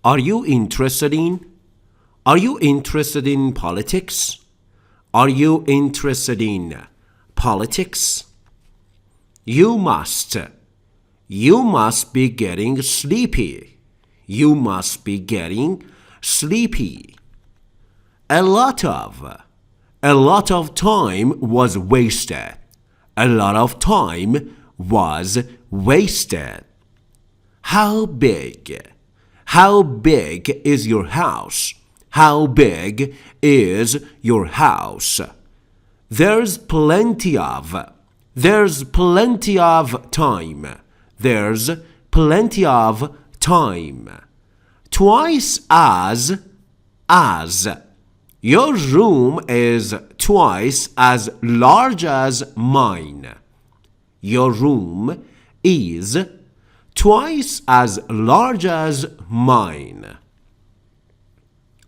Are you interested in? Are you interested in politics? Are you interested in politics? You must. You must be getting sleepy. You must be getting sleepy. A lot of time was wasted. A lot of time was wasted. How big? How big is your house? How big is your house? There's plenty of time. There's plenty of time. Twice as. Your room is twice as large as mine. Your room is twice as large as mine.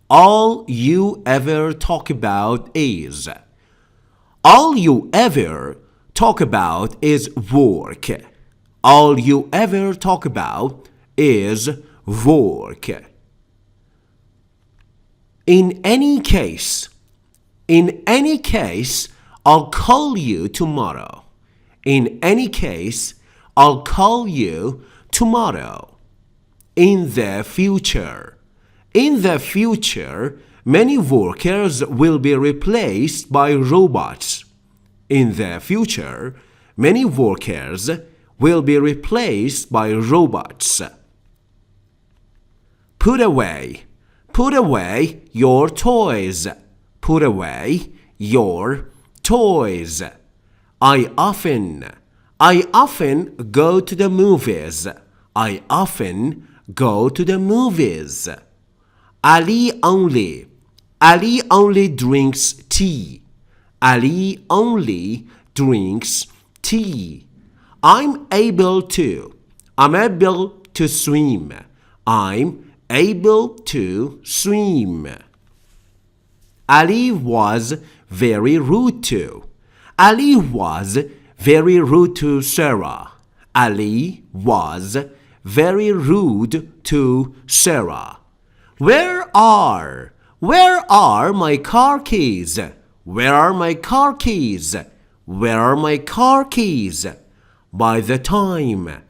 All you ever talk about is. All you ever talk about is work. All you ever talk about is work. In any case, I'll call you tomorrow. In any case, I'll call you tomorrow. In the future, many workers will be replaced by robots. In the future, many workers will be replaced by robots. Put away your toys. Put away your toys. I often go to the movies. I often go to the movies. Ali only drinks tea. Ali only drinks tea. I'm able to swim. I'm able to swim. Ali was very rude to. Ali was very rude to Sarah. Ali was very rude to Sarah. Where are my car keys? Where are my car keys? Where are my car keys? By the time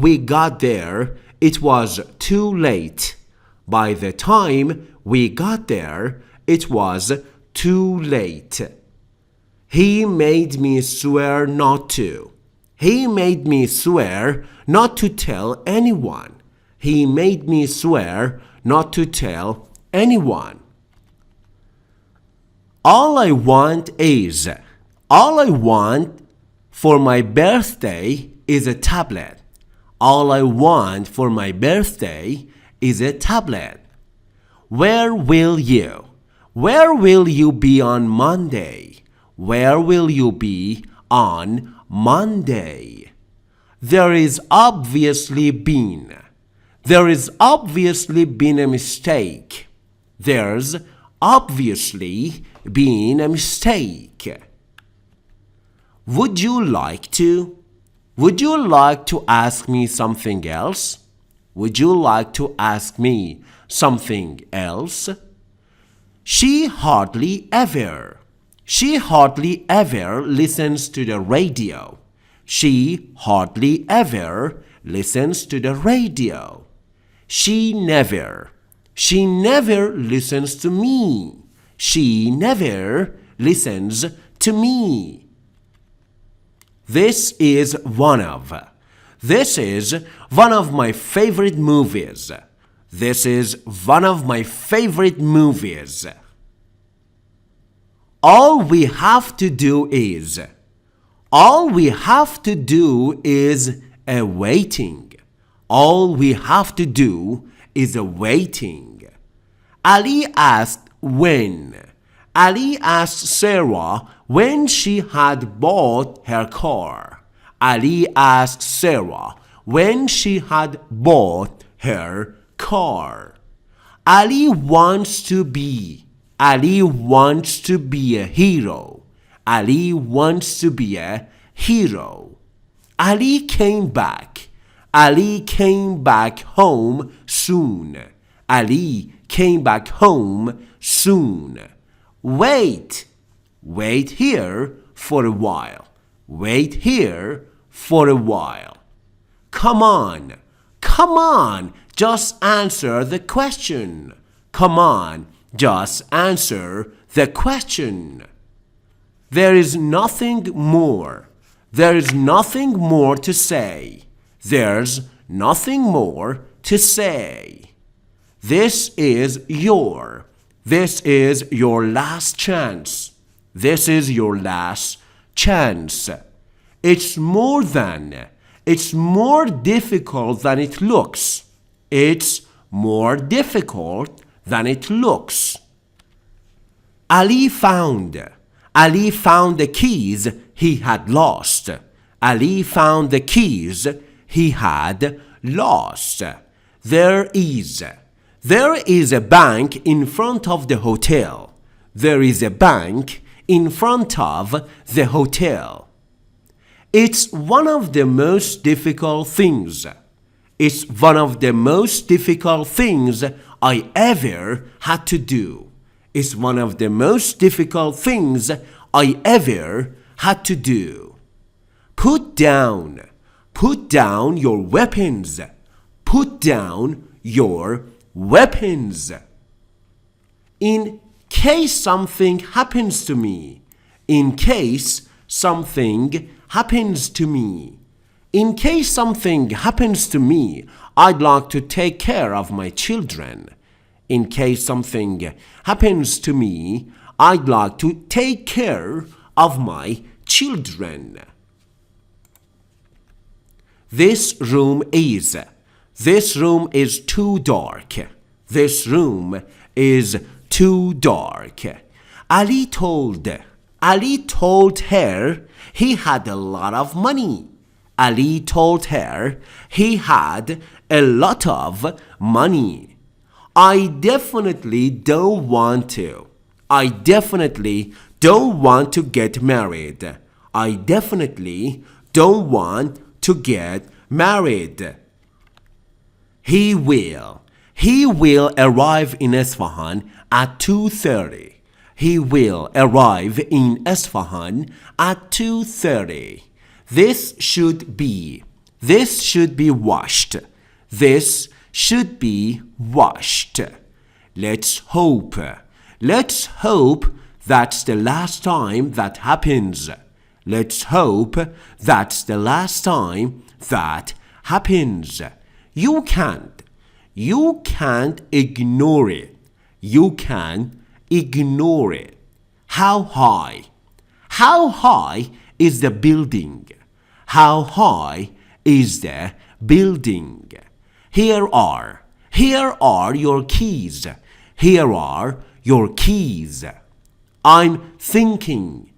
we got there, it was too late. By the time we got there, it was too late. He made me swear not to. He made me swear not to tell anyone. He made me swear not to tell anyone. All I want for my birthday is a tablet. All I want for my birthday is a tablet. Where will you be on Monday? Where will you be on Monday? There is obviously been a mistake. There's obviously been a mistake. Would you like to ask me something else? Would you like to ask me something else? She hardly ever listens to the radio. She hardly ever listens to the radio. She never listens to me. She never listens to me. This is one of my favorite movies. This is one of my favorite movies. All we have to do is awaiting. All we have to do is awaiting. Ali asked when. Ali asked Sarah when she had bought her car. Ali asked Sarah when she had bought her car. Ali wants to be a hero. Ali wants to be a hero. Ali came back Ali came back home soon. Ali came back home soon. Wait. Wait here for a while. Wait here for a while. Come on. Come on. Just answer the question. Come on. Just answer the question. There is nothing more. There is nothing more to say. There's nothing more to say. This is your last chance. This is your last chance. It's more difficult than it looks. It's more difficult than it looks. Ali found the keys he had lost. Ali found the keys he had lost. There is a bank in front of the hotel. There is a bank in front of the hotel. It's one of the most difficult things. It's one of the most difficult things I ever had to do. It's one of the most difficult things I ever had to do. Put down your weapons. Put down your weapons. In case something happens to me. In case something happens to me. In case something happens to me, I'd like to take care of my children. In case something happens to me, I'd like to take care of my children. This room is too dark. This room is too dark. Ali told her he had a lot of money. Ali told her he had a lot of money. I definitely don't want to. I definitely don't want to get married. I definitely don't want to get married. He will arrive in Isfahan at 2:30. He will arrive in Isfahan at 2:30. This should be washed. This should be washed. Let's hope that's the last time that happens. Let's hope that's the last time that happens. You can't ignore it. You can ignore it. How high is the building? How high is the building? Here are your keys. Here are your keys. I'm thinking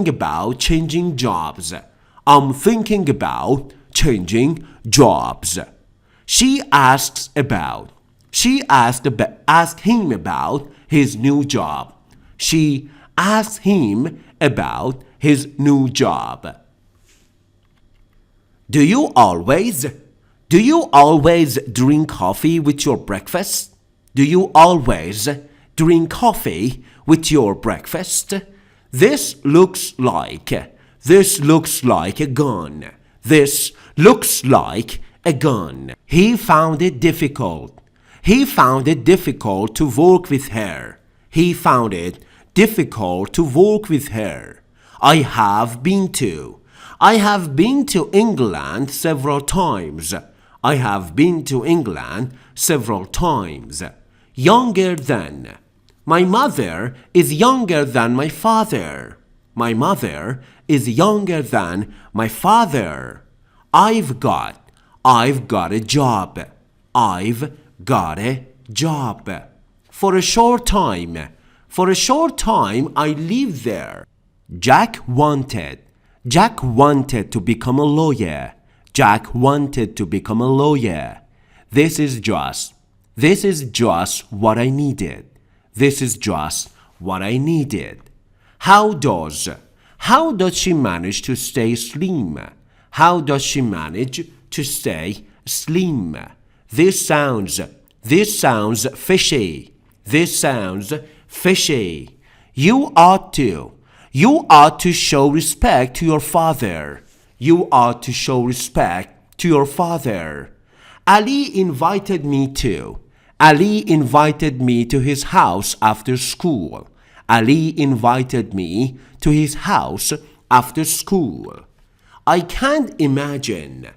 about changing jobs. I'm thinking about changing jobs. She asked him about his new job. She asked him about his new job. Do you always drink coffee with your breakfast? Do you always drink coffee with your breakfast? This looks like a gun. This looks like a gun. He found it difficult. He found it difficult to work with her. He found it difficult to work with her. I have been to England several times. I have been to England several times. Younger than. My mother is younger than my father. My mother is younger than my father. I've got a job. I've got a job. For a short time I lived there. Jack wanted to become a lawyer. Jack wanted to become a lawyer. This is just what I needed. This is just what I needed. How does she manage to stay slim? How does she manage to say slim. This sounds fishy. This sounds fishy. You ought to show respect to your father. You ought to show respect to your father. Ali invited me to his house after school. Ali invited me to his house after school. I can't imagine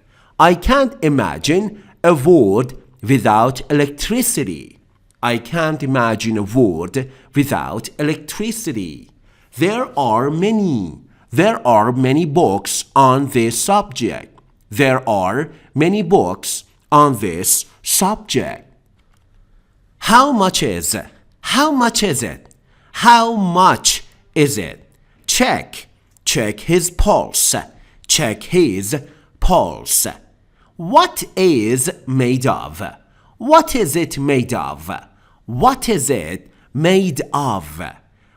a world without electricity. I can't imagine a world without electricity. There are many books on this subject. There are many books on this subject. How much is it? How much is it? How much is it? Check his pulse. Check his pulse. What is made of? What is it made of? What is it made of?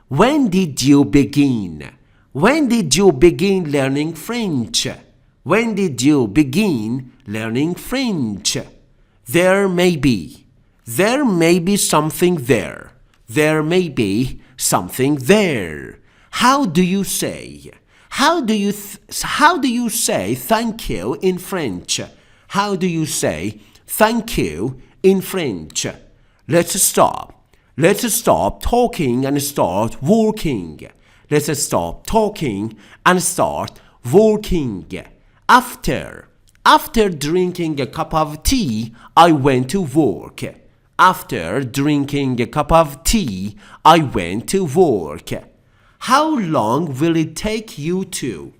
When did you begin? When did you begin learning French? When did you begin learning French? There may be something there. There may be something there. How do you say? How do you say thank you in French? How do you say thank you in French? Let's stop. Let's stop talking and start working. Let's stop talking and start working. After drinking a cup of tea, I went to work. After drinking a cup of tea, I went to work. How long will it take you to?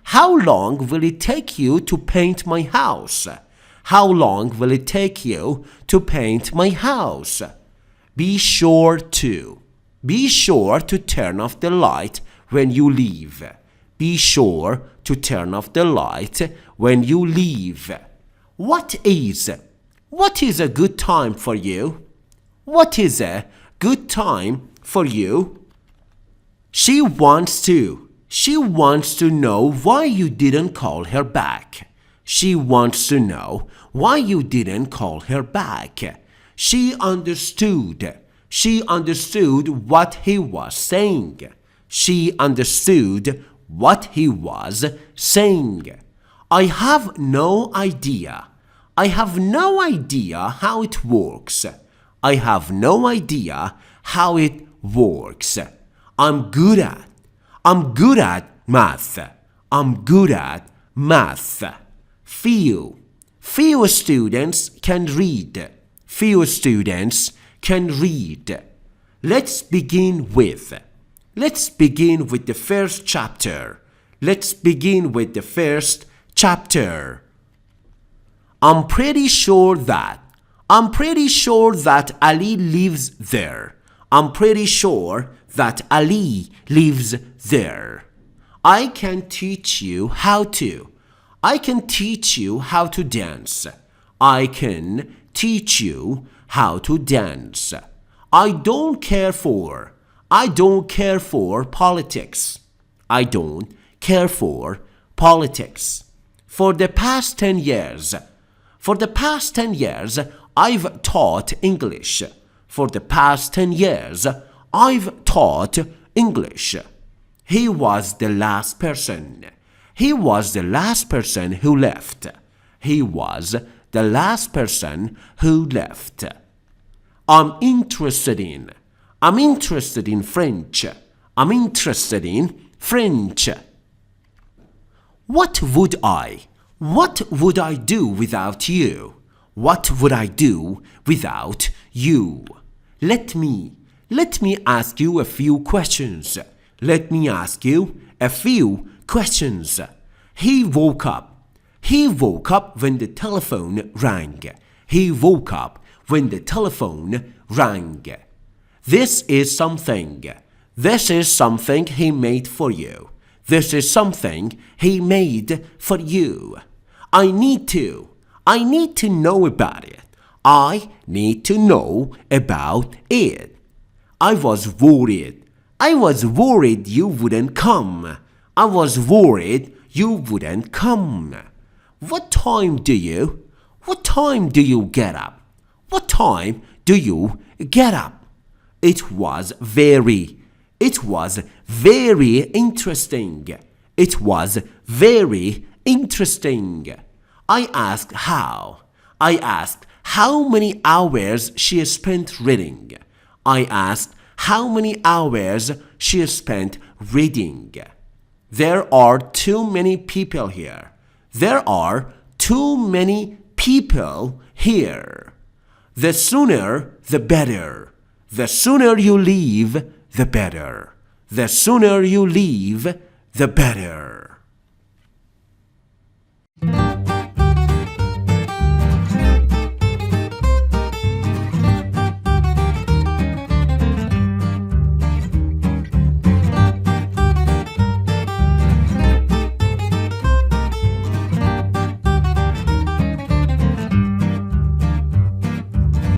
How long will it take you to paint my house? How long will it take you to paint my house? Be sure to turn off the light when you leave. Be sure to turn off the light when you leave. What is a good time for you? What is a good time for you? She wants to know why you didn't call her back. She wants to know why you didn't call her back. She understood what he was saying. She understood what he was saying. I have no idea. I have no idea how it works. I have no idea how it works. I'm good at math. I'm good at math. Few students can read. Few students can read. Let's begin with the first chapter. Let's begin with the first chapter. I'm pretty sure that Ali lives there. I'm pretty sure that Ali lives there. I can teach you how to dance. I can teach you how to dance. I don't care for politics. I don't care for politics. For the past 10 years, I've taught English. For the past 10 years, I've taught English. He was the last person. He was the last person who left. He was the last person who left. I'm interested in French. I'm interested in French. What would I do without you? What would I do without you? Let me ask you a few questions. Let me ask you a few questions. He woke up. He woke up when the telephone rang. He woke up when the telephone rang. This is something he made for you. This is something he made for you. I need to know about it. I need to know about it. I was worried you wouldn't come. I was worried you wouldn't come. What time do you? What time do you get up? What time do you get up? It was very interesting. It was very interesting. I asked how. I asked how many hours she spent reading. I asked how many hours she spent reading. There are too many people here. There are too many people here. The sooner, the better. The sooner you leave, the better. The sooner you leave, the better.